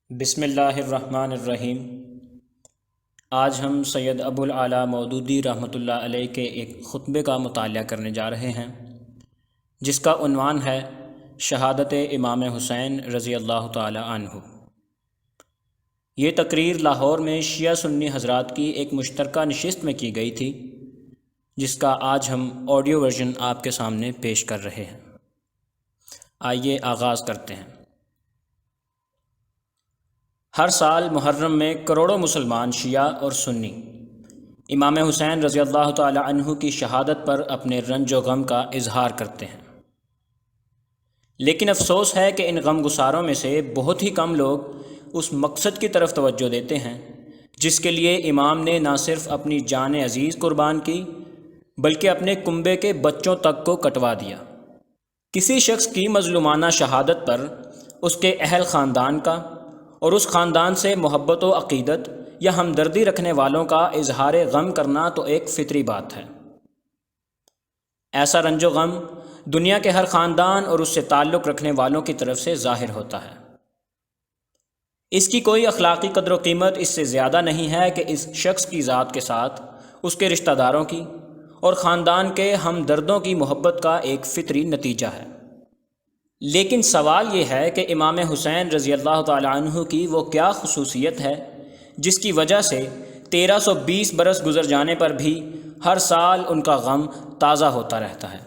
بسم اللہ الرحمن الرحیم۔ آج ہم سید ابو العلا مودودی رحمۃ اللہ علیہ کے ایک خطبے کا مطالعہ کرنے جا رہے ہیں، جس کا عنوان ہے شہادت امام حسین رضی اللہ تعالی عنہ۔ یہ تقریر لاہور میں شیعہ سنی حضرات کی ایک مشترکہ نشست میں کی گئی تھی، جس کا آج ہم آڈیو ورژن آپ کے سامنے پیش کر رہے ہیں۔ آئیے آغاز کرتے ہیں۔ ہر سال محرم میں کروڑوں مسلمان شیعہ اور سنی امام حسین رضی اللہ تعالی عنہ کی شہادت پر اپنے رنج و غم کا اظہار کرتے ہیں، لیکن افسوس ہے کہ ان غم گساروں میں سے بہت ہی کم لوگ اس مقصد کی طرف توجہ دیتے ہیں جس کے لیے امام نے نہ صرف اپنی جان عزیز قربان کی بلکہ اپنے کنبے کے بچوں تک کو کٹوا دیا۔ کسی شخص کی مظلومانہ شہادت پر اس کے اہل خاندان کا اور اس خاندان سے محبت و عقیدت یا ہمدردی رکھنے والوں کا اظہار غم کرنا تو ایک فطری بات ہے۔ ایسا رنج و غم دنیا کے ہر خاندان اور اس سے تعلق رکھنے والوں کی طرف سے ظاہر ہوتا ہے۔ اس کی کوئی اخلاقی قدر و قیمت اس سے زیادہ نہیں ہے کہ اس شخص کی ذات کے ساتھ اس کے رشتہ داروں کی اور خاندان کے ہمدردوں کی محبت کا ایک فطری نتیجہ ہے۔ لیکن سوال یہ ہے کہ امام حسین رضی اللہ تعالی عنہ کی وہ کیا خصوصیت ہے جس کی وجہ سے 1320 برس گزر جانے پر بھی ہر سال ان کا غم تازہ ہوتا رہتا ہے۔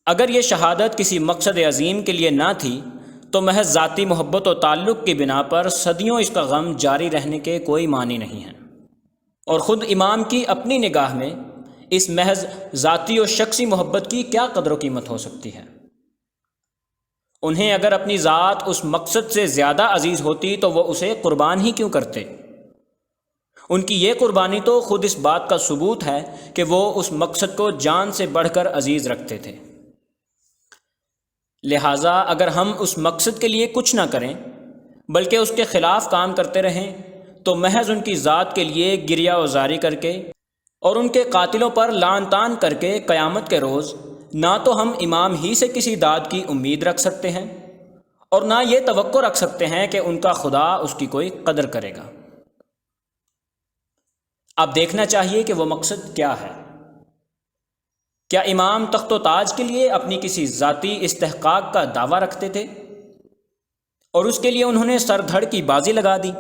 اگر یہ شہادت کسی مقصد عظیم کے لیے نہ تھی تو محض ذاتی محبت و تعلق کی بنا پر صدیوں اس کا غم جاری رہنے کے کوئی معنی نہیں ہے، اور خود امام کی اپنی نگاہ میں اس محض ذاتی و شخصی محبت کی کیا قدر و قیمت ہو سکتی ہے؟ انہیں اگر اپنی ذات اس مقصد سے زیادہ عزیز ہوتی تو وہ اسے قربان ہی کیوں کرتے؟ ان کی یہ قربانی تو خود اس بات کا ثبوت ہے کہ وہ اس مقصد کو جان سے بڑھ کر عزیز رکھتے تھے۔ لہٰذا اگر ہم اس مقصد کے لیے کچھ نہ کریں بلکہ اس کے خلاف کام کرتے رہیں تو محض ان کی ذات کے لیے گریہ و زاری کر کے اور ان کے قاتلوں پر لعن طعن کر کے قیامت کے روز نہ تو ہم امام ہی سے کسی داد کی امید رکھ سکتے ہیں اور نہ یہ توقع رکھ سکتے ہیں کہ ان کا خدا اس کی کوئی قدر کرے گا۔ اب دیکھنا چاہیے کہ وہ مقصد کیا ہے۔ کیا امام تخت و تاج کے لیے اپنی کسی ذاتی استحقاق کا دعویٰ رکھتے تھے اور اس کے لیے انہوں نے سر دھڑ کی بازی لگا دی؟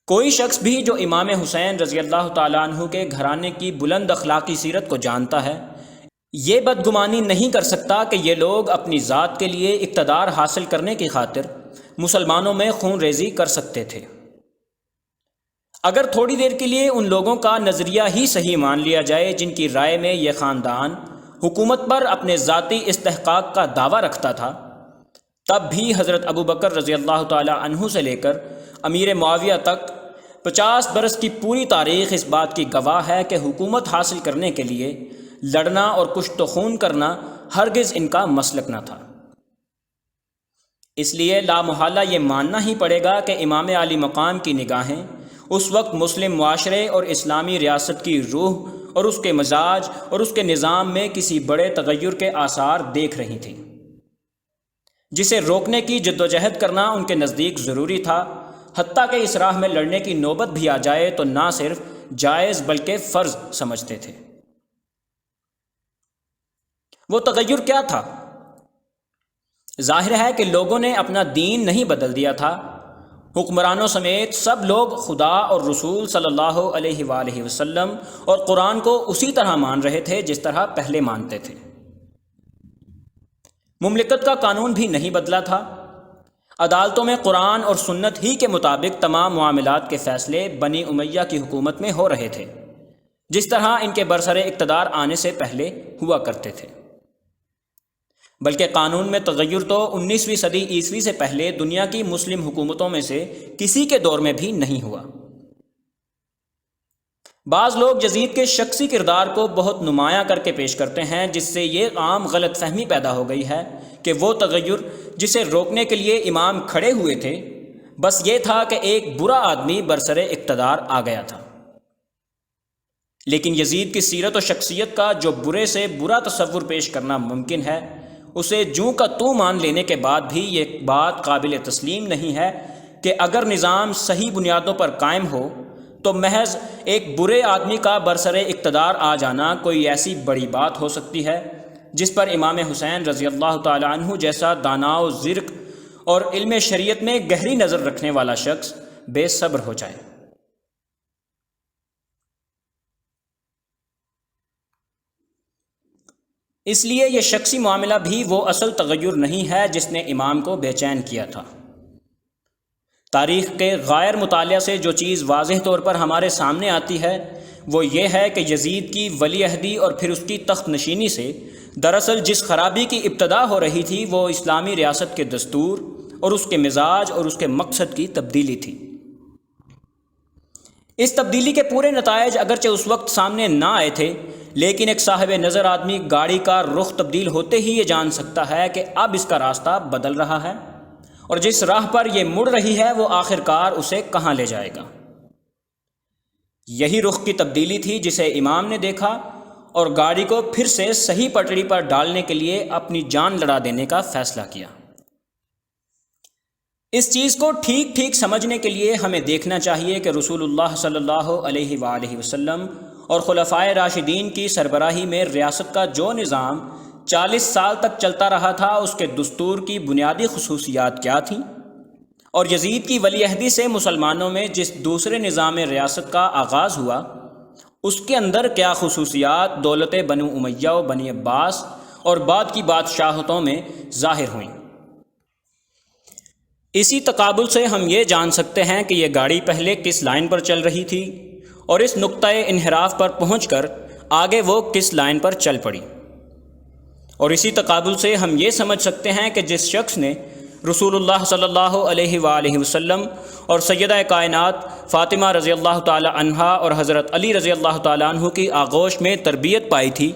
کوئی شخص بھی جو امام حسین رضی اللہ تعالیٰ عنہ کے گھرانے کی بلند اخلاقی سیرت کو جانتا ہے یہ بدگمانی نہیں کر سکتا کہ یہ لوگ اپنی ذات کے لیے اقتدار حاصل کرنے کی خاطر مسلمانوں میں خون ریزی کر سکتے تھے۔ اگر تھوڑی دیر کے لیے ان لوگوں کا نظریہ ہی صحیح مان لیا جائے جن کی رائے میں یہ خاندان حکومت پر اپنے ذاتی استحقاق کا دعویٰ رکھتا تھا، تب بھی حضرت ابو بکر رضی اللہ تعالی عنہ سے لے کر امیر معاویہ تک 50 برس کی پوری تاریخ اس بات کی گواہ ہے کہ حکومت حاصل کرنے کے لیے لڑنا اور کشت و خون کرنا ہرگز ان کا مسلک نہ تھا۔ اس لیے لامحالہ یہ ماننا ہی پڑے گا کہ امام عالی مقام کی نگاہیں اس وقت مسلم معاشرے اور اسلامی ریاست کی روح اور اس کے مزاج اور اس کے نظام میں کسی بڑے تغیر کے آثار دیکھ رہی تھیں، جسے روکنے کی جدوجہد کرنا ان کے نزدیک ضروری تھا، حتیٰ کہ اس راہ میں لڑنے کی نوبت بھی آ جائے تو نہ صرف جائز بلکہ فرض سمجھتے تھے۔ وہ تغیر کیا تھا؟ ظاہر ہے کہ لوگوں نے اپنا دین نہیں بدل دیا تھا۔ حکمرانوں سمیت سب لوگ خدا اور رسول صلی اللہ علیہ وآلہ وسلم اور قرآن کو اسی طرح مان رہے تھے جس طرح پہلے مانتے تھے۔ مملکت کا قانون بھی نہیں بدلا تھا۔ عدالتوں میں قرآن اور سنت ہی کے مطابق تمام معاملات کے فیصلے بنی امیہ کی حکومت میں ہو رہے تھے، جس طرح ان کے برسر اقتدار آنے سے پہلے ہوا کرتے تھے۔ بلکہ قانون میں تغیر تو 19ویں صدی عیسوی سے پہلے دنیا کی مسلم حکومتوں میں سے کسی کے دور میں بھی نہیں ہوا۔ بعض لوگ یزید کے شخصی کردار کو بہت نمایاں کر کے پیش کرتے ہیں، جس سے یہ عام غلط فہمی پیدا ہو گئی ہے کہ وہ تغیر جسے روکنے کے لیے امام کھڑے ہوئے تھے بس یہ تھا کہ ایک برا آدمی برسر اقتدار آ گیا تھا۔ لیکن یزید کی سیرت و شخصیت کا جو برے سے برا تصور پیش کرنا ممکن ہے اسے جوں کا تو مان لینے کے بعد بھی یہ بات قابل تسلیم نہیں ہے کہ اگر نظام صحیح بنیادوں پر قائم ہو تو محض ایک برے آدمی کا برسر اقتدار آ جانا کوئی ایسی بڑی بات ہو سکتی ہے جس پر امام حسین رضی اللہ تعالی عنہ جیسا دانا و زرق اور علم شریعت میں گہری نظر رکھنے والا شخص بے صبر ہو جائے۔ اس لیے یہ شخصی معاملہ بھی وہ اصل تغیر نہیں ہے جس نے امام کو بے چین کیا تھا۔ تاریخ کے غیر مطالعہ سے جو چیز واضح طور پر ہمارے سامنے آتی ہے وہ یہ ہے کہ یزید کی ولی عہدی اور پھر اس کی تخت نشینی سے دراصل جس خرابی کی ابتدا ہو رہی تھی وہ اسلامی ریاست کے دستور اور اس کے مزاج اور اس کے مقصد کی تبدیلی تھی۔ اس تبدیلی کے پورے نتائج اگرچہ اس وقت سامنے نہ آئے تھے، لیکن ایک صاحب نظر آدمی گاڑی کا رخ تبدیل ہوتے ہی یہ جان سکتا ہے کہ اب اس کا راستہ بدل رہا ہے اور جس راہ پر یہ مڑ رہی ہے وہ آخرکار اسے کہاں لے جائے گا۔ یہی رخ کی تبدیلی تھی جسے امام نے دیکھا اور گاڑی کو پھر سے صحیح پٹڑی پر ڈالنے کے لیے اپنی جان لڑا دینے کا فیصلہ کیا۔ اس چیز کو ٹھیک ٹھیک سمجھنے کے لیے ہمیں دیکھنا چاہیے کہ رسول اللہ صلی اللہ علیہ وآلہ وسلم اور خلفائے راشدین کی سربراہی میں ریاست کا جو نظام 40 سال تک چلتا رہا تھا اس کے دستور کی بنیادی خصوصیات کیا تھیں، اور یزید کی ولی عہدی سے مسلمانوں میں جس دوسرے نظام ریاست کا آغاز ہوا اس کے اندر کیا خصوصیات دولت بنو امیہ و بنی عباس اور بعد کی بادشاہتوں میں ظاہر ہوئیں۔ اسی تقابل سے ہم یہ جان سکتے ہیں کہ یہ گاڑی پہلے کس لائن پر چل رہی تھی اور اس نقطۂ انحراف پر پہنچ کر آگے وہ کس لائن پر چل پڑی، اور اسی تقابل سے ہم یہ سمجھ سکتے ہیں کہ جس شخص نے رسول اللہ صلی اللہ علیہ وآلہ وسلم اور سیدہ کائنات فاطمہ رضی اللہ تعالی عنہا اور حضرت علی رضی اللہ تعالی عنہ کی آغوش میں تربیت پائی تھی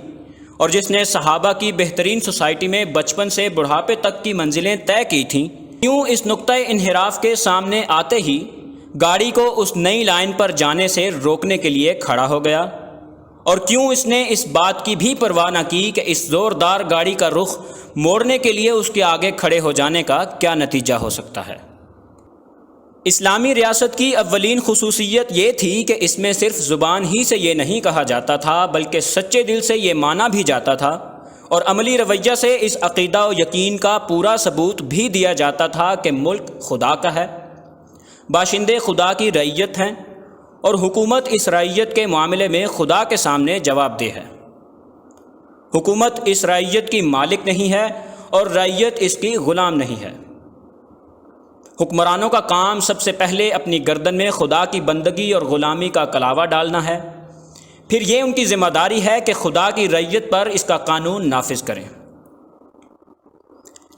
اور جس نے صحابہ کی بہترین سوسائٹی میں بچپن سے بڑھاپے تک کی منزلیں طے کی تھیں، کیوں اس نقطۂ انحراف کے سامنے آتے ہی گاڑی کو اس نئی لائن پر جانے سے روکنے کے لیے کھڑا ہو گیا، اور کیوں اس نے اس بات کی بھی پرواہ نہ کی کہ اس زوردار گاڑی کا رخ موڑنے کے لیے اس کے آگے کھڑے ہو جانے کا کیا نتیجہ ہو سکتا ہے۔ اسلامی ریاست کی اولین خصوصیت یہ تھی کہ اس میں صرف زبان ہی سے یہ نہیں کہا جاتا تھا بلکہ سچے دل سے یہ مانا بھی جاتا تھا اور عملی رویہ سے اس عقیدہ و یقین کا پورا ثبوت بھی دیا جاتا تھا کہ ملک خدا کا ہے، باشندے خدا کی رعیت ہیں اور حکومت اس رعیت کے معاملے میں خدا کے سامنے جواب دہ ہے۔ حکومت اس رعیت کی مالک نہیں ہے اور رعیت اس کی غلام نہیں ہے۔ حکمرانوں کا کام سب سے پہلے اپنی گردن میں خدا کی بندگی اور غلامی کا کلاوہ ڈالنا ہے، پھر یہ ان کی ذمہ داری ہے کہ خدا کی رعیت پر اس کا قانون نافذ کریں۔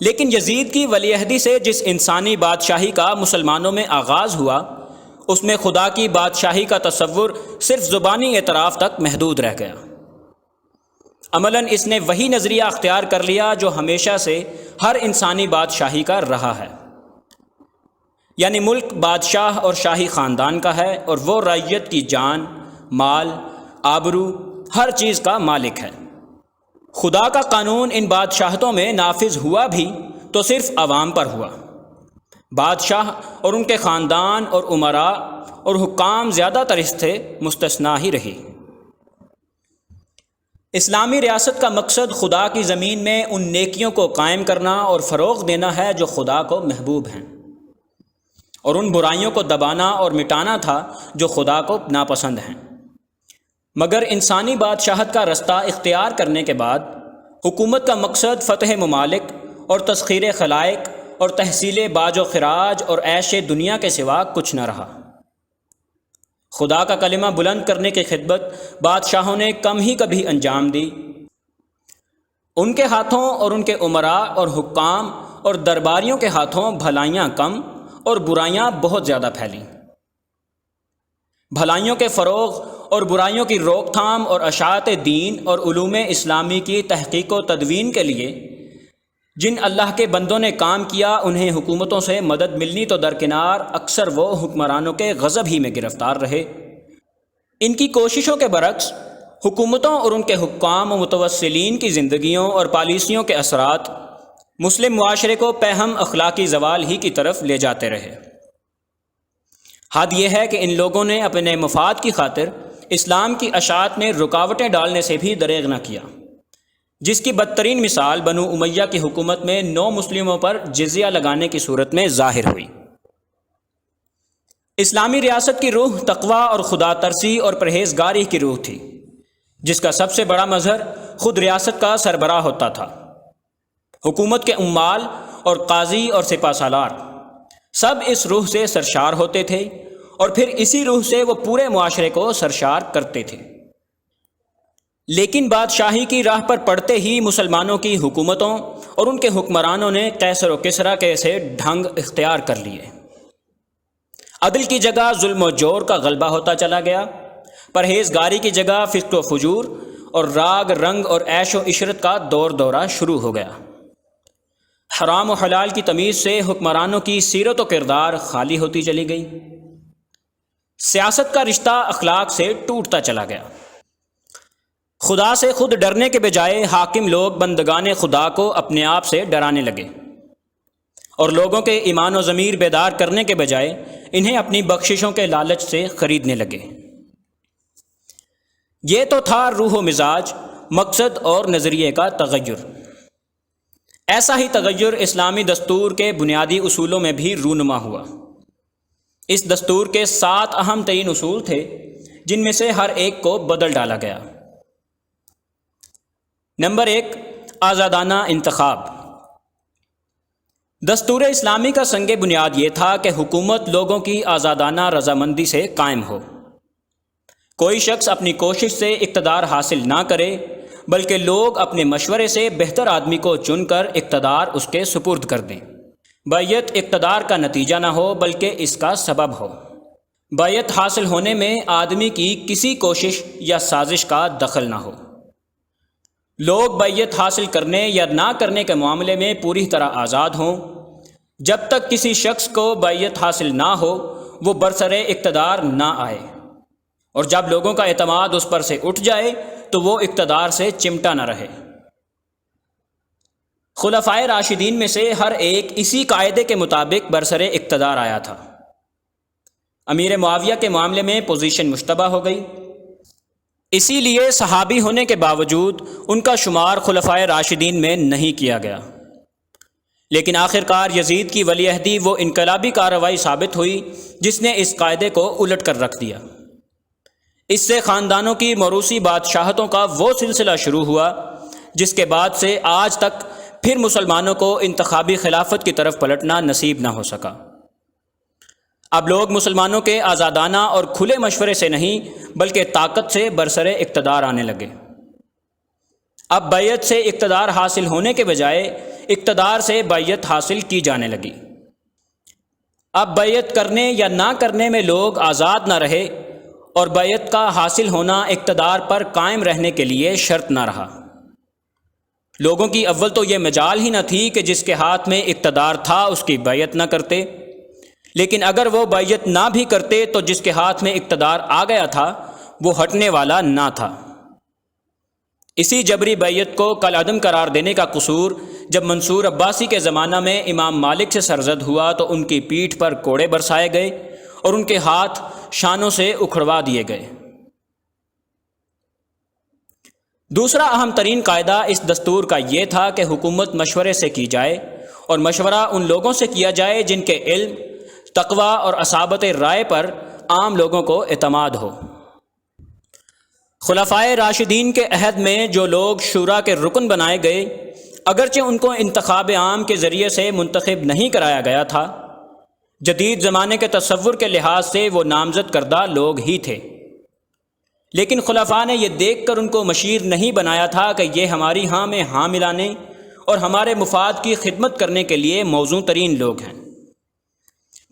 لیکن یزید کی ولی عہدی سے جس انسانی بادشاہی کا مسلمانوں میں آغاز ہوا اس میں خدا کی بادشاہی کا تصور صرف زبانی اعتراف تک محدود رہ گیا۔ عملاً اس نے وہی نظریہ اختیار کر لیا جو ہمیشہ سے ہر انسانی بادشاہی کا رہا ہے، یعنی ملک بادشاہ اور شاہی خاندان کا ہے اور وہ رعیت کی جان، مال، آبرو، ہر چیز کا مالک ہے۔ خدا کا قانون ان بادشاہتوں میں نافذ ہوا بھی تو صرف عوام پر ہوا۔ بادشاہ اور ان کے خاندان اور امراء اور حکام زیادہ تر اس سے مستثنیٰ ہی رہی۔ اسلامی ریاست کا مقصد خدا کی زمین میں ان نیکیوں کو قائم کرنا اور فروغ دینا ہے جو خدا کو محبوب ہیں، اور ان برائیوں کو دبانا اور مٹانا تھا جو خدا کو ناپسند ہیں۔ مگر انسانی بادشاہت کا رستہ اختیار کرنے کے بعد حکومت کا مقصد فتح ممالک اور تسخیر خلائق اور تحصیل باج و خراج اور عیش دنیا کے سوا کچھ نہ رہا۔ خدا کا کلمہ بلند کرنے کی خدمت بادشاہوں نے کم ہی کبھی انجام دی۔ ان کے ہاتھوں اور ان کے امراء اور حکام اور درباریوں کے ہاتھوں بھلائیاں کم اور برائیاں بہت زیادہ پھیلیں۔ بھلائیوں کے فروغ اور برائیوں کی روک تھام اور اشاعت دین اور علوم اسلامی کی تحقیق و تدوین کے لیے جن اللہ کے بندوں نے کام کیا انہیں حکومتوں سے مدد ملنی تو درکنار، اکثر وہ حکمرانوں کے غضب ہی میں گرفتار رہے۔ ان کی کوششوں کے برعکس حکومتوں اور ان کے حکام و متوسلین کی زندگیوں اور پالیسیوں کے اثرات مسلم معاشرے کو پہم اخلاقی زوال ہی کی طرف لے جاتے رہے۔ حد یہ ہے کہ ان لوگوں نے اپنے مفاد کی خاطر اسلام کی اشاعت میں رکاوٹیں ڈالنے سے بھی دریغ نہ کیا، جس کی بدترین مثال بنو امیہ کی حکومت میں نو مسلموں پر جزیہ لگانے کی صورت میں ظاہر ہوئی۔ اسلامی ریاست کی روح تقویٰ اور خدا ترسی اور پرہیزگاری کی روح تھی، جس کا سب سے بڑا مظہر خود ریاست کا سربراہ ہوتا تھا۔ حکومت کے عمال اور قاضی اور سپہ سالار سب اس روح سے سرشار ہوتے تھے، اور پھر اسی روح سے وہ پورے معاشرے کو سرشار کرتے تھے۔ لیکن بادشاہی کی راہ پر پڑتے ہی مسلمانوں کی حکومتوں اور ان کے حکمرانوں نے قیصر و کسریٰ کے سے ڈھنگ اختیار کر لیے۔ عدل کی جگہ ظلم و جور کا غلبہ ہوتا چلا گیا، پرہیزگاری کی جگہ فسق و فجور اور راگ رنگ اور عیش و عشرت کا دور دورہ شروع ہو گیا۔ حرام و حلال کی تمیز سے حکمرانوں کی سیرت و کردار خالی ہوتی چلی گئی۔ سیاست کا رشتہ اخلاق سے ٹوٹتا چلا گیا۔ خدا سے خود ڈرنے کے بجائے حاکم لوگ بندگان خدا کو اپنے آپ سے ڈرانے لگے، اور لوگوں کے ایمان و ضمیر بیدار کرنے کے بجائے انہیں اپنی بخششوں کے لالچ سے خریدنے لگے۔ یہ تو تھا روح و مزاج، مقصد اور نظریے کا تغیر۔ ایسا ہی تغیر اسلامی دستور کے بنیادی اصولوں میں بھی رونما ہوا۔ اس دستور کے 7 اہم ترین اصول تھے، جن میں سے ہر ایک کو بدل ڈالا گیا۔ نمبر 1، آزادانہ انتخاب۔ دستور اسلامی کا سنگ بنیاد یہ تھا کہ حکومت لوگوں کی آزادانہ رضامندی سے قائم ہو۔ کوئی شخص اپنی کوشش سے اقتدار حاصل نہ کرے، بلکہ لوگ اپنے مشورے سے بہتر آدمی کو چن کر اقتدار اس کے سپرد کر دیں۔ بیعت اقتدار کا نتیجہ نہ ہو بلکہ اس کا سبب ہو۔ بیعت حاصل ہونے میں آدمی کی کسی کوشش یا سازش کا دخل نہ ہو۔ لوگ بیعت حاصل کرنے یا نہ کرنے کے معاملے میں پوری طرح آزاد ہوں۔ جب تک کسی شخص کو بیعت حاصل نہ ہو، وہ برسر اقتدار نہ آئے، اور جب لوگوں کا اعتماد اس پر سے اٹھ جائے تو وہ اقتدار سے چمٹا نہ رہے۔ خلفائے راشدین میں سے ہر ایک اسی قاعدے کے مطابق برسر اقتدار آیا تھا۔ امیر معاویہ کے معاملے میں پوزیشن مشتبہ ہو گئی، اسی لیے صحابی ہونے کے باوجود ان کا شمار خلفائے راشدین میں نہیں کیا گیا۔ لیکن آخرکار یزید کی ولی عہدی وہ انقلابی کارروائی ثابت ہوئی جس نے اس قاعدے کو الٹ کر رکھ دیا۔ اس سے خاندانوں کی موروثی بادشاہتوں کا وہ سلسلہ شروع ہوا جس کے بعد سے آج تک پھر مسلمانوں کو انتخابی خلافت کی طرف پلٹنا نصیب نہ ہو سکا۔ اب لوگ مسلمانوں کے آزادانہ اور کھلے مشورے سے نہیں بلکہ طاقت سے برسر اقتدار آنے لگے۔ اب بیعت سے اقتدار حاصل ہونے کے بجائے اقتدار سے بیعت حاصل کی جانے لگی۔ اب بیعت کرنے یا نہ کرنے میں لوگ آزاد نہ رہے، اور بیعت کا حاصل ہونا اقتدار پر قائم رہنے کے لیے شرط نہ رہا۔ لوگوں کی اول تو یہ مجال ہی نہ تھی کہ جس کے ہاتھ میں اقتدار تھا اس کی بیعت نہ کرتے، لیکن اگر وہ بیعت نہ بھی کرتے تو جس کے ہاتھ میں اقتدار آ گیا تھا وہ ہٹنے والا نہ تھا۔ اسی جبری بیعت کو کالعدم قرار دینے کا قصور جب منصور عباسی کے زمانہ میں امام مالک سے سرزد ہوا تو ان کی پیٹھ پر کوڑے برسائے گئے اور ان کے ہاتھ شانوں سے اکھڑوا دیے گئے۔ دوسرا اہم ترین قاعدہ اس دستور کا یہ تھا کہ حکومت مشورے سے کی جائے، اور مشورہ ان لوگوں سے کیا جائے جن کے علم، تقویٰ اور اصابت رائے پر عام لوگوں کو اعتماد ہو۔ خلفائے راشدین کے عہد میں جو لوگ شورا کے رکن بنائے گئے، اگرچہ ان کو انتخاب عام کے ذریعے سے منتخب نہیں کرایا گیا تھا، جدید زمانے کے تصور کے لحاظ سے وہ نامزد کردہ لوگ ہی تھے، لیکن خلفاء نے یہ دیکھ کر ان کو مشیر نہیں بنایا تھا کہ یہ ہماری ہاں میں ہاں ملانے اور ہمارے مفاد کی خدمت کرنے کے لیے موزوں ترین لوگ ہیں،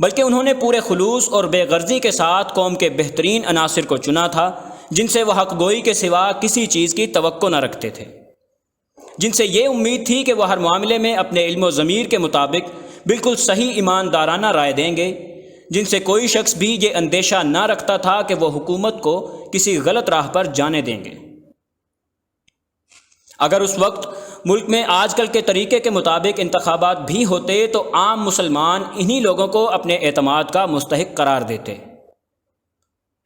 بلکہ انہوں نے پورے خلوص اور بے غرضی کے ساتھ قوم کے بہترین عناصر کو چنا تھا جن سے وہ حق گوئی کے سوا کسی چیز کی توقع نہ رکھتے تھے، جن سے یہ امید تھی کہ وہ ہر معاملے میں اپنے علم و ضمیر کے مطابق بالکل صحیح ایماندارانہ رائے دیں گے، جن سے کوئی شخص بھی یہ اندیشہ نہ رکھتا تھا کہ وہ حکومت کو کسی غلط راہ پر جانے دیں گے۔ اگر اس وقت ملک میں آج کل کے طریقے کے مطابق انتخابات بھی ہوتے تو عام مسلمان انہی لوگوں کو اپنے اعتماد کا مستحق قرار دیتے،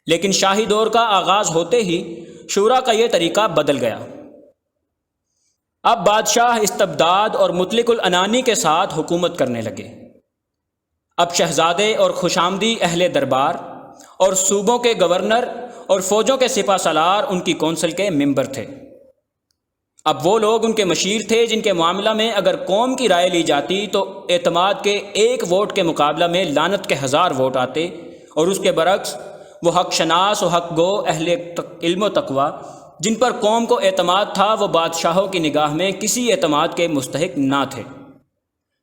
لیکن شاہی دور کا آغاز ہوتے ہی شورا کا یہ طریقہ بدل گیا۔ اب بادشاہ استبداد اور مطلق العنانی کے ساتھ حکومت کرنے لگے۔ اب شہزادے اور خوشامدی اہل دربار اور صوبوں کے گورنر اور فوجوں کے سپہ سالار ان کی کونسل کے ممبر تھے۔ اب وہ لوگ ان کے مشیر تھے جن کے معاملہ میں اگر قوم کی رائے لی جاتی تو اعتماد کے 1 ووٹ کے مقابلہ میں لعنت کے 1000 ووٹ آتے، اور اس کے برعکس وہ حق شناس و حق گو اہل علم و تقوی جن پر قوم کو اعتماد تھا وہ بادشاہوں کی نگاہ میں کسی اعتماد کے مستحق نہ تھے،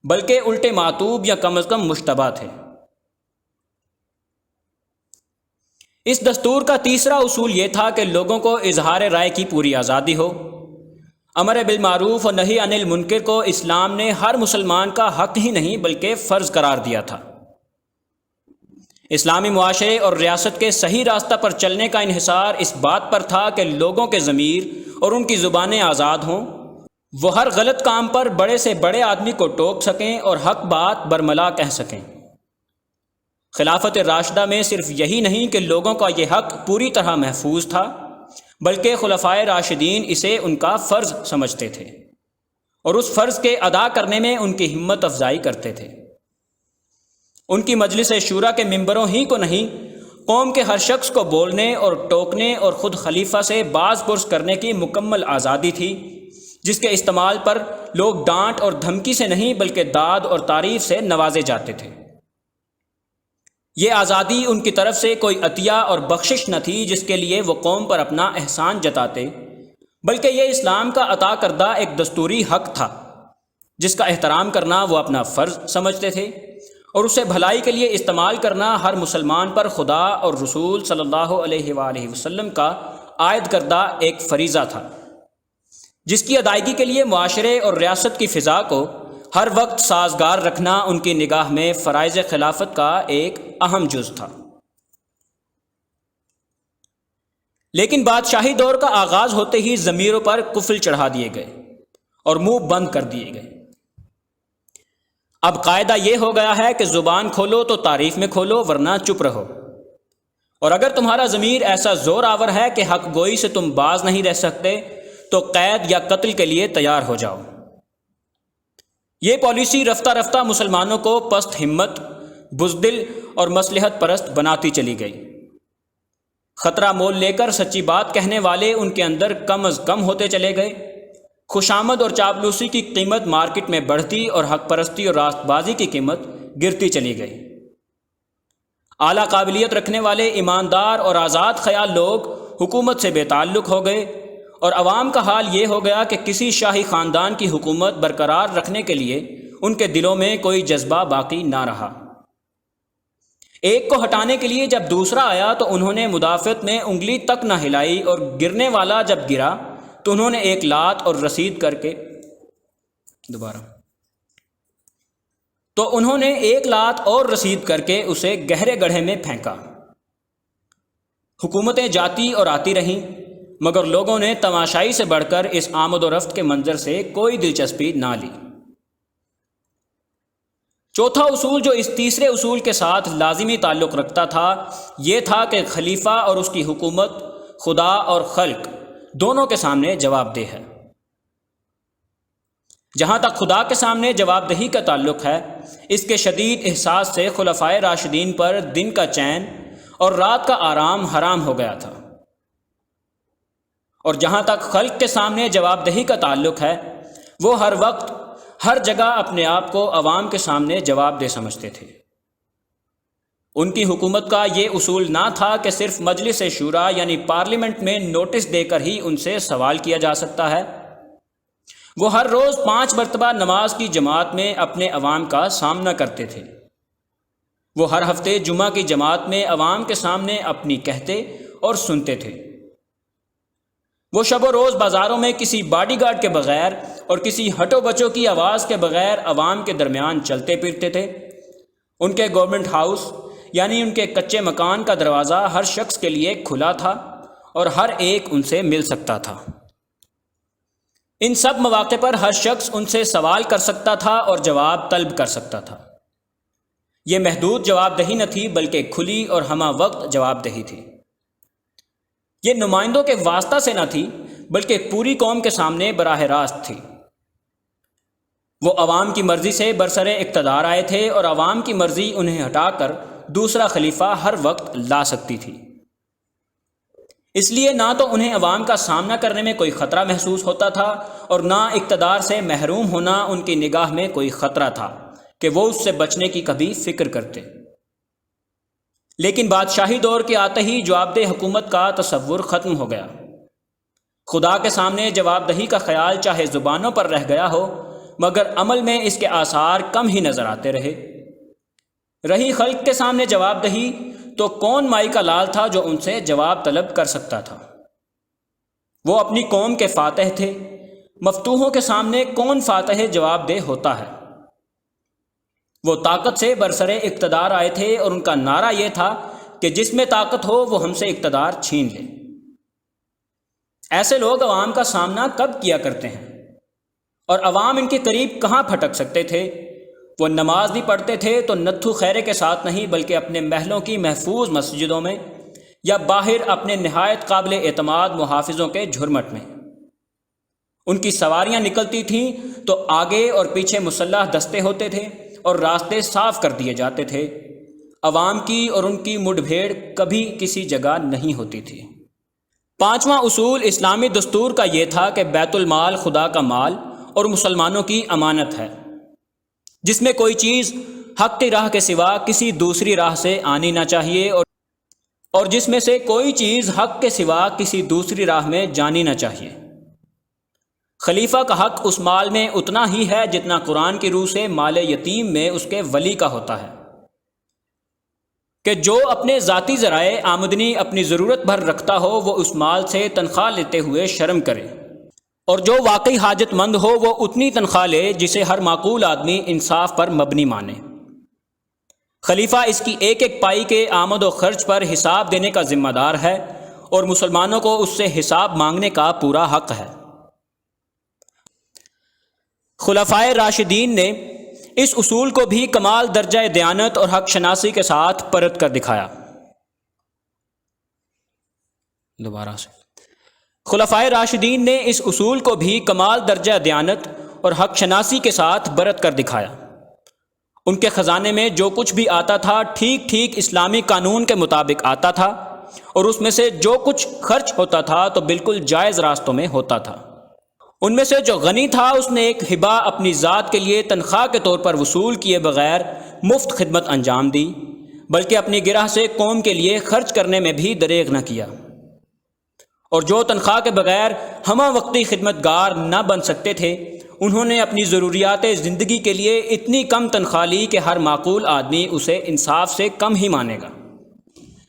بلکہ الٹے معتوب یا کم از کم مشتبہ تھے۔ اس دستور کا تیسرا اصول یہ تھا کہ لوگوں کو اظہار رائے کی پوری آزادی ہو۔ امر بالمعروف اور نہی عن المنکر کو اسلام نے ہر مسلمان کا حق ہی نہیں بلکہ فرض قرار دیا تھا۔ اسلامی معاشرے اور ریاست کے صحیح راستہ پر چلنے کا انحصار اس بات پر تھا کہ لوگوں کے ضمیر اور ان کی زبانیں آزاد ہوں، وہ ہر غلط کام پر بڑے سے بڑے آدمی کو ٹوک سکیں اور حق بات برملا کہہ سکیں۔ خلافت راشدہ میں صرف یہی نہیں کہ لوگوں کا یہ حق پوری طرح محفوظ تھا، بلکہ خلفائے راشدین اسے ان کا فرض سمجھتے تھے اور اس فرض کے ادا کرنے میں ان کی ہمت افزائی کرتے تھے۔ ان کی مجلس شورا کے ممبروں ہی کو نہیں، قوم کے ہر شخص کو بولنے اور ٹوکنے اور خود خلیفہ سے باز پرس کرنے کی مکمل آزادی تھی، جس کے استعمال پر لوگ ڈانٹ اور دھمکی سے نہیں بلکہ داد اور تعریف سے نوازے جاتے تھے۔ یہ آزادی ان کی طرف سے کوئی عطیہ اور بخشش نہ تھی جس کے لیے وہ قوم پر اپنا احسان جتاتے، بلکہ یہ اسلام کا عطا کردہ ایک دستوری حق تھا جس کا احترام کرنا وہ اپنا فرض سمجھتے تھے، اور اسے بھلائی کے لیے استعمال کرنا ہر مسلمان پر خدا اور رسول صلی اللہ علیہ وآلہ وسلم کا عائد کردہ ایک فریضہ تھا، جس کی ادائیگی کے لیے معاشرے اور ریاست کی فضا کو ہر وقت سازگار رکھنا ان کی نگاہ میں فرائض خلافت کا ایک اہم جز تھا۔ لیکن بادشاہی دور کا آغاز ہوتے ہی ضمیروں پر قفل چڑھا دیے گئے اور منہ بند کر دیے گئے۔ اب قاعدہ یہ ہو گیا ہے کہ زبان کھولو تو تعریف میں کھولو ورنہ چپ رہو، اور اگر تمہارا ضمیر ایسا زور آور ہے کہ حق گوئی سے تم باز نہیں رہ سکتے تو قید یا قتل کے لیے تیار ہو جاؤ۔ یہ پالیسی رفتہ رفتہ مسلمانوں کو پست ہمت، بزدل اور مصلحت پرست بناتی چلی گئی۔ خطرہ مول لے کر سچی بات کہنے والے ان کے اندر کم از کم ہوتے چلے گئے، خوشامد اور چاپلوسی کی قیمت مارکیٹ میں بڑھتی اور حق پرستی اور راست بازی کی قیمت گرتی چلی گئی۔ اعلیٰ قابلیت رکھنے ایماندار ایماندار اور آزاد خیال لوگ حکومت سے بے تعلق ہو گئے، اور عوام کا حال یہ ہو گیا کہ کسی شاہی خاندان کی حکومت برقرار رکھنے کے لیے ان کے دلوں میں کوئی جذبہ باقی نہ رہا۔ ایک کو ہٹانے کے لیے جب دوسرا آیا تو انہوں نے مدافعت میں انگلی تک نہ ہلائی، اور گرنے والا جب گرا تو انہوں نے ایک لات اور رسید کر کے اسے گہرے گڑھے میں پھینکا۔ حکومتیں جاتی اور آتی رہیں، مگر لوگوں نے تماشائی سے بڑھ کر اس آمد و رفت کے منظر سے کوئی دلچسپی نہ لی۔ چوتھا اصول جو اس تیسرے اصول کے ساتھ لازمی تعلق رکھتا تھا یہ تھا کہ خلیفہ اور اس کی حکومت خدا اور خلق دونوں کے سامنے جواب دہ ہے۔ جہاں تک خدا کے سامنے جواب دہی کا تعلق ہے، اس کے شدید احساس سے خلفائے راشدین پر دن کا چین اور رات کا آرام حرام ہو گیا تھا، اور جہاں تک خلق کے سامنے جواب دہی کا تعلق ہے، وہ ہر وقت ہر جگہ اپنے آپ کو عوام کے سامنے جواب دہ سمجھتے تھے۔ ان کی حکومت کا یہ اصول نہ تھا کہ صرف مجلس شورا یعنی پارلیمنٹ میں نوٹس دے کر ہی ان سے سوال کیا جا سکتا ہے، وہ ہر روز 5 مرتبہ نماز کی جماعت میں اپنے عوام کا سامنا کرتے تھے۔ وہ ہر ہفتے جمعہ کی جماعت میں عوام کے سامنے اپنی کہتے اور سنتے تھے۔ وہ شب و روز بازاروں میں کسی باڈی گارڈ کے بغیر اور کسی ہٹو بچوں کی آواز کے بغیر عوام کے درمیان چلتے پھرتے تھے۔ ان کے گورنمنٹ ہاؤس یعنی ان کے کچے مکان کا دروازہ ہر شخص کے لیے کھلا تھا اور ہر ایک ان سے مل سکتا تھا۔ ان سب مواقع پر ہر شخص ان سے سوال کر سکتا تھا اور جواب طلب کر سکتا تھا۔ یہ محدود جواب دہی نہ تھی بلکہ کھلی اور ہمہ وقت جواب دہی تھی۔ یہ نمائندوں کے واسطہ سے نہ تھی بلکہ پوری قوم کے سامنے براہ راست تھی۔ وہ عوام کی مرضی سے برسر اقتدار آئے تھے اور عوام کی مرضی انہیں ہٹا کر دوسرا خلیفہ ہر وقت لا سکتی تھی۔ اس لیے نہ تو انہیں عوام کا سامنا کرنے میں کوئی خطرہ محسوس ہوتا تھا اور نہ اقتدار سے محروم ہونا ان کی نگاہ میں کوئی خطرہ تھا کہ وہ اس سے بچنے کی کبھی فکر کرتے۔ لیکن بادشاہی دور کے آتے ہی جواب دہ حکومت کا تصور ختم ہو گیا۔ خدا کے سامنے جواب دہی کا خیال چاہے زبانوں پر رہ گیا ہو مگر عمل میں اس کے آثار کم ہی نظر آتے رہے۔ رہی خلق کے سامنے جواب دہی تو کون مائی کا لال تھا جو ان سے جواب طلب کر سکتا تھا؟ وہ اپنی قوم کے فاتح تھے۔ مفتوحوں کے سامنے کون فاتح جواب دہ ہوتا ہے؟ وہ طاقت سے برسر اقتدار آئے تھے اور ان کا نعرہ یہ تھا کہ جس میں طاقت ہو وہ ہم سے اقتدار چھین لے۔ ایسے لوگ عوام کا سامنا کب کیا کرتے ہیں؟ اور عوام ان کے قریب کہاں پھٹک سکتے تھے؟ وہ نماز بھی پڑھتے تھے تو نتھو خیرے کے ساتھ نہیں بلکہ اپنے محلوں کی محفوظ مسجدوں میں یا باہر اپنے نہایت قابل اعتماد محافظوں کے جھرمٹ میں۔ ان کی سواریاں نکلتی تھیں تو آگے اور پیچھے مسلح دستے ہوتے تھے اور راستے صاف کر دیے جاتے تھے۔ عوام کی اور ان کی مڈ بھیڑ کبھی کسی جگہ نہیں ہوتی تھی۔ پانچواں اصول اسلامی دستور کا یہ تھا کہ بیت المال خدا کا مال اور مسلمانوں کی امانت ہے، جس میں کوئی چیز حق کی راہ کے سوا کسی دوسری راہ سے آنی نہ چاہیے اور جس میں سے کوئی چیز حق کے سوا کسی دوسری راہ میں جانی نہ چاہیے۔ خلیفہ کا حق اس مال میں اتنا ہی ہے جتنا قرآن کی روح سے مال یتیم میں اس کے ولی کا ہوتا ہے، کہ جو اپنے ذاتی ذرائع آمدنی اپنی ضرورت بھر رکھتا ہو وہ اس مال سے تنخواہ لیتے ہوئے شرم کرے، اور جو واقعی حاجت مند ہو وہ اتنی تنخواہ لے جسے ہر معقول آدمی انصاف پر مبنی مانے۔ خلیفہ اس کی ایک ایک پائی کے آمد و خرچ پر حساب دینے کا ذمہ دار ہے اور مسلمانوں کو اس سے حساب مانگنے کا پورا حق ہے۔ خلفائے راشدین نے اس اصول کو بھی کمال درجہ دیانت اور حق شناسی کے ساتھ پرت کر دکھایا۔ خلفائے راشدین نے اس اصول کو بھی کمال درجہ دیانت اور حق شناسی کے ساتھ برت کر دکھایا۔ ان کے خزانے میں جو کچھ بھی آتا تھا ٹھیک ٹھیک اسلامی قانون کے مطابق آتا تھا، اور اس میں سے جو کچھ خرچ ہوتا تھا تو بالکل جائز راستوں میں ہوتا تھا۔ ان میں سے جو غنی تھا اس نے ایک ہبہ اپنی ذات کے لیے تنخواہ کے طور پر وصول کیے بغیر مفت خدمت انجام دی، بلکہ اپنی گرہ سے قوم کے لیے خرچ کرنے میں بھی دریغ نہ کیا۔ اور جو تنخواہ کے بغیر ہمہ وقتی خدمت گار نہ بن سکتے تھے انہوں نے اپنی ضروریات زندگی کے لیے اتنی کم تنخواہ لی کہ ہر معقول آدمی اسے انصاف سے کم ہی مانے گا۔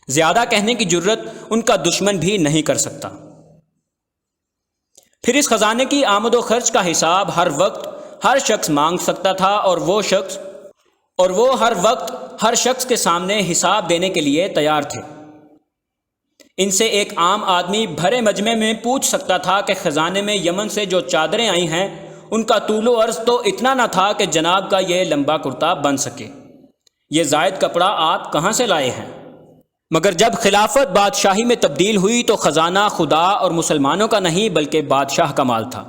زیادہ کہنے کی جرت ان کا دشمن بھی نہیں کر سکتا۔ پھر اس خزانے کی آمد و خرچ کا حساب ہر وقت ہر شخص مانگ سکتا تھا، اور وہ ہر وقت ہر شخص کے سامنے حساب دینے کے لیے تیار تھے۔ ان سے ایک عام آدمی بھرے مجمع میں پوچھ سکتا تھا کہ خزانے میں یمن سے جو چادریں آئی ہیں ان کا طول و عرض تو اتنا نہ تھا کہ جناب کا یہ لمبا کرتا بن سکے، یہ زائد کپڑا آپ کہاں سے لائے ہیں؟ مگر جب خلافت بادشاہی میں تبدیل ہوئی تو خزانہ خدا اور مسلمانوں کا نہیں بلکہ بادشاہ کا مال تھا۔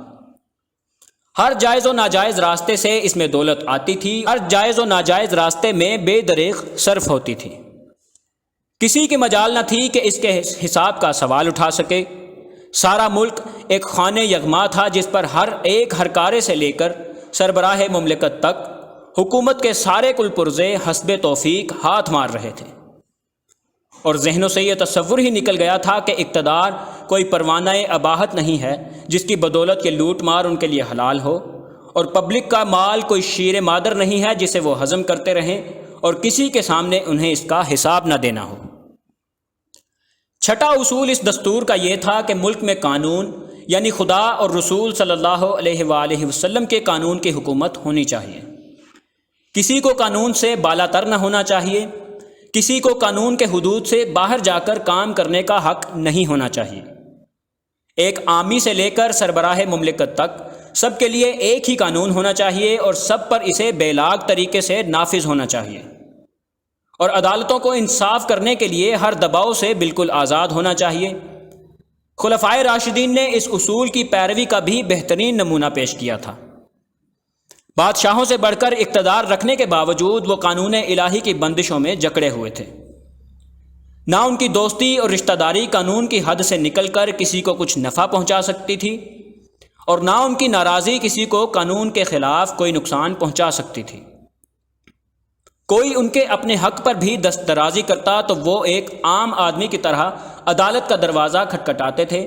ہر جائز و ناجائز راستے سے اس میں دولت آتی تھی، ہر جائز و ناجائز راستے میں بے دریغ صرف ہوتی تھی۔ کسی کی مجال نہ تھی کہ اس کے حساب کا سوال اٹھا سکے۔ سارا ملک ایک خانہ یغما تھا جس پر ہر ایک ہرکارے سے لے کر سربراہ مملکت تک حکومت کے سارے کل پرزے حسب توفیق ہاتھ مار رہے تھے، اور ذہنوں سے یہ تصور ہی نکل گیا تھا کہ اقتدار کوئی پروانہ اباحت نہیں ہے جس کی بدولت یہ لوٹ مار ان کے لیے حلال ہو، اور پبلک کا مال کوئی شیر مادر نہیں ہے جسے وہ ہضم کرتے رہیں اور کسی کے سامنے انہیں اس کا حساب نہ دینا ہو۔ چھٹا اصول اس دستور کا یہ تھا کہ ملک میں قانون یعنی خدا اور رسول صلی اللہ علیہ وآلہ وسلم کے قانون کی حکومت ہونی چاہیے۔ کسی کو قانون سے بالا تر نہ ہونا چاہیے، کسی کو قانون کے حدود سے باہر جا کر کام کرنے کا حق نہیں ہونا چاہیے۔ ایک عامی سے لے کر سربراہ مملکت تک سب کے لیے ایک ہی قانون ہونا چاہیے اور سب پر اسے بے لاگ طریقے سے نافذ ہونا چاہیے، اور عدالتوں کو انصاف کرنے کے لیے ہر دباؤ سے بالکل آزاد ہونا چاہیے۔ خلفائے راشدین نے اس اصول کی پیروی کا بھی بہترین نمونہ پیش کیا تھا۔ بادشاہوں سے بڑھ کر اقتدار رکھنے کے باوجود وہ قانون الہی کی بندشوں میں جکڑے ہوئے تھے۔ نہ ان کی دوستی اور رشتہ داری قانون کی حد سے نکل کر کسی کو کچھ نفع پہنچا سکتی تھی، اور نہ ان کی ناراضی کسی کو قانون کے خلاف کوئی نقصان پہنچا سکتی تھی۔ کوئی ان کے اپنے حق پر بھی دست درازی کرتا تو وہ ایک عام آدمی کی طرح عدالت کا دروازہ کھٹکھٹاتے تھے،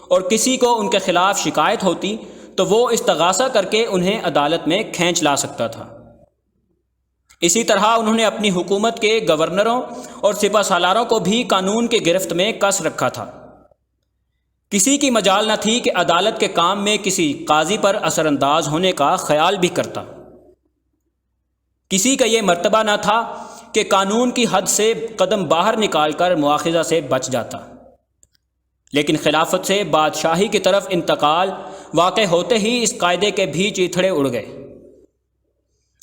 اور کسی کو ان کے خلاف شکایت ہوتی تو وہ استغاثہ کر کے انہیں عدالت میں کھینچ لا سکتا تھا۔ اسی طرح انہوں نے اپنی حکومت کے گورنروں اور سپہ سالاروں کو بھی قانون کی گرفت میں کس رکھا تھا۔ کسی کی مجال نہ تھی کہ عدالت کے کام میں کسی قاضی پر اثر انداز ہونے کا خیال بھی کرتا۔ کسی کا یہ مرتبہ نہ تھا کہ قانون کی حد سے قدم باہر نکال کر مواخذہ سے بچ جاتا۔ لیکن خلافت سے بادشاہی کی طرف انتقال واقع ہوتے ہی اس قاعدے کے بھی چیتھڑے اڑ گئے۔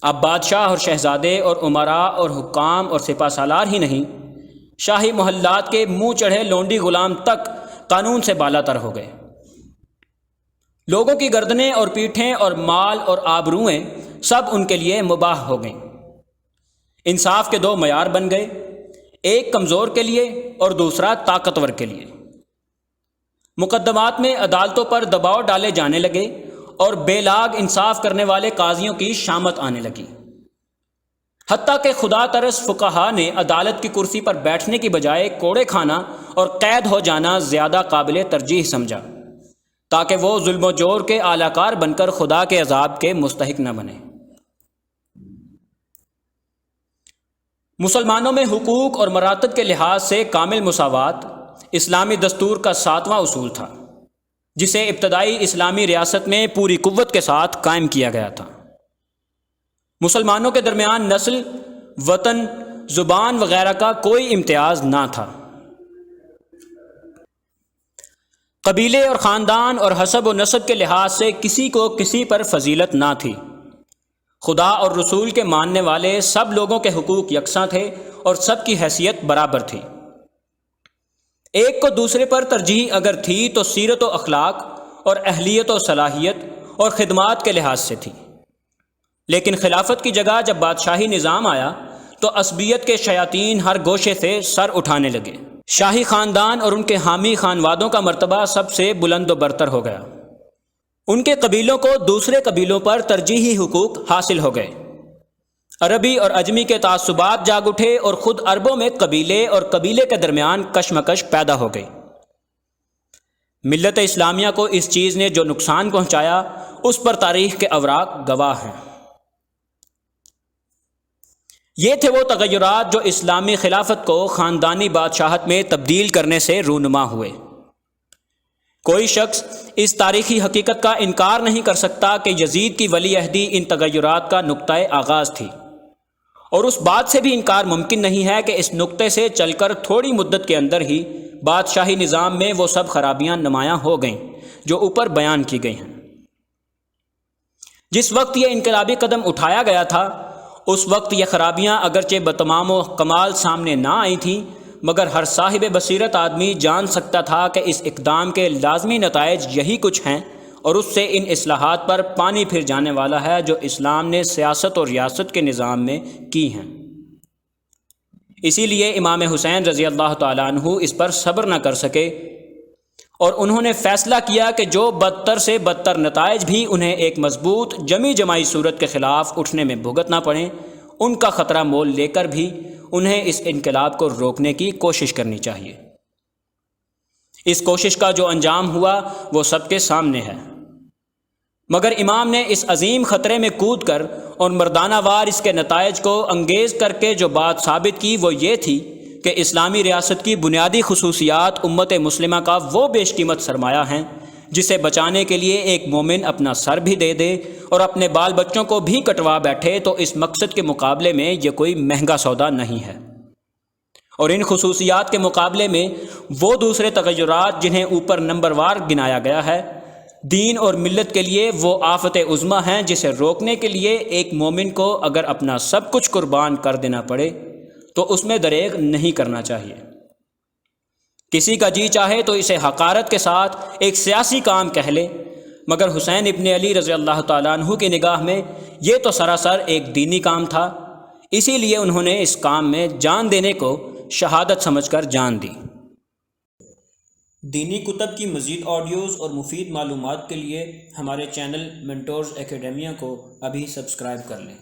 اب بادشاہ اور شہزادے اور امراء اور حکام اور سپہ سالار ہی نہیں، شاہی محلات کے منہ چڑھے لونڈی غلام تک قانون سے بالا تر ہو گئے۔ لوگوں کی گردنیں اور پیٹھیں اور مال اور آبروئیں سب ان کے لیے مباح ہو گئیں۔ انصاف کے دو معیار بن گئے، ایک کمزور کے لیے اور دوسرا طاقتور کے لیے۔ مقدمات میں عدالتوں پر دباؤ ڈالے جانے لگے اور بے لاگ انصاف کرنے والے قاضیوں کی شامت آنے لگی، حتیٰ کہ خدا ترس فقہا نے عدالت کی کرسی پر بیٹھنے کی بجائے کوڑے کھانا اور قید ہو جانا زیادہ قابل ترجیح سمجھا، تاکہ وہ ظلم و جور کے اعلی کار بن کر خدا کے عذاب کے مستحق نہ بنے۔ مسلمانوں میں حقوق اور مراتب کے لحاظ سے کامل مساوات اسلامی دستور کا 7واں اصول تھا، جسے ابتدائی اسلامی ریاست میں پوری قوت کے ساتھ قائم کیا گیا تھا۔ مسلمانوں کے درمیان نسل، وطن، زبان وغیرہ کا کوئی امتیاز نہ تھا۔ قبیلے اور خاندان اور حسب و نسب کے لحاظ سے کسی کو کسی پر فضیلت نہ تھی۔ خدا اور رسول کے ماننے والے سب لوگوں کے حقوق یکساں تھے اور سب کی حیثیت برابر تھی۔ ایک کو دوسرے پر ترجیح اگر تھی تو سیرت و اخلاق اور اہلیت و صلاحیت اور خدمات کے لحاظ سے تھی، لیکن خلافت کی جگہ جب بادشاہی نظام آیا تو عصبیت کے شیاطین ہر گوشے سے سر اٹھانے لگے۔ شاہی خاندان اور ان کے حامی خانوادوں کا مرتبہ سب سے بلند و برتر ہو گیا۔ ان کے قبیلوں کو دوسرے قبیلوں پر ترجیحی حقوق حاصل ہو گئے۔ عربی اور عجمی کے تعصبات جاگ اٹھے اور خود عربوں میں قبیلے اور قبیلے کے درمیان کشمکش پیدا ہو گئی۔ ملت اسلامیہ کو اس چیز نے جو نقصان پہنچایا اس پر تاریخ کے اوراق گواہ ہیں۔ یہ تھے وہ تغیرات جو اسلامی خلافت کو خاندانی بادشاہت میں تبدیل کرنے سے رونما ہوئے۔ کوئی شخص اس تاریخی حقیقت کا انکار نہیں کر سکتا کہ یزید کی ولی عہدی ان تغیرات کا نقطۂ آغاز تھی، اور اس بات سے بھی انکار ممکن نہیں ہے کہ اس نقطے سے چل کر تھوڑی مدت کے اندر ہی بادشاہی نظام میں وہ سب خرابیاں نمایاں ہو گئیں جو اوپر بیان کی گئی ہیں۔ جس وقت یہ انقلابی قدم اٹھایا گیا تھا اس وقت یہ خرابیاں اگرچہ بتمام و کمال سامنے نہ آئی تھیں، مگر ہر صاحب بصیرت آدمی جان سکتا تھا کہ اس اقدام کے لازمی نتائج یہی کچھ ہیں، اور اس سے ان اصلاحات پر پانی پھر جانے والا ہے جو اسلام نے سیاست اور ریاست کے نظام میں کی ہیں۔ اسی لیے امام حسین رضی اللہ تعالیٰ عنہ اس پر صبر نہ کر سکے، اور انہوں نے فیصلہ کیا کہ جو بدتر سے بدتر نتائج بھی انہیں ایک مضبوط جمی جماعی صورت کے خلاف اٹھنے میں بھگتنا پڑیں، ان کا خطرہ مول لے کر بھی انہیں اس انقلاب کو روکنے کی کوشش کرنی چاہیے۔ اس کوشش کا جو انجام ہوا وہ سب کے سامنے ہے، مگر امام نے اس عظیم خطرے میں کود کر اور مردانہ وار اس کے نتائج کو انگیز کر کے جو بات ثابت کی وہ یہ تھی کہ اسلامی ریاست کی بنیادی خصوصیات امت مسلمہ کا وہ بیش قیمت سرمایہ ہیں جسے بچانے کے لیے ایک مومن اپنا سر بھی دے دے اور اپنے بال بچوں کو بھی کٹوا بیٹھے تو اس مقصد کے مقابلے میں یہ کوئی مہنگا سودا نہیں ہے۔ اور ان خصوصیات کے مقابلے میں وہ دوسرے تغیرات جنہیں اوپر نمبر وار گنایا گیا ہے، دین اور ملت کے لیے وہ آفت عظمیٰ ہیں جسے روکنے کے لیے ایک مومن کو اگر اپنا سب کچھ قربان کر دینا پڑے تو اس میں دریغ نہیں کرنا چاہیے۔ کسی کا جی چاہے تو اسے حقارت کے ساتھ ایک سیاسی کام کہہ لے، مگر حسین ابن علی رضی اللہ تعالیٰ عنہ کی نگاہ میں یہ تو سراسر ایک دینی کام تھا، اسی لیے انہوں نے اس کام میں جان دینے کو شہادت سمجھ کر جان دی۔ دینی کتب کی مزید آڈیوز اور مفید معلومات کے لیے ہمارے چینل منٹورز اکیڈیمیا کو ابھی سبسکرائب کر لیں۔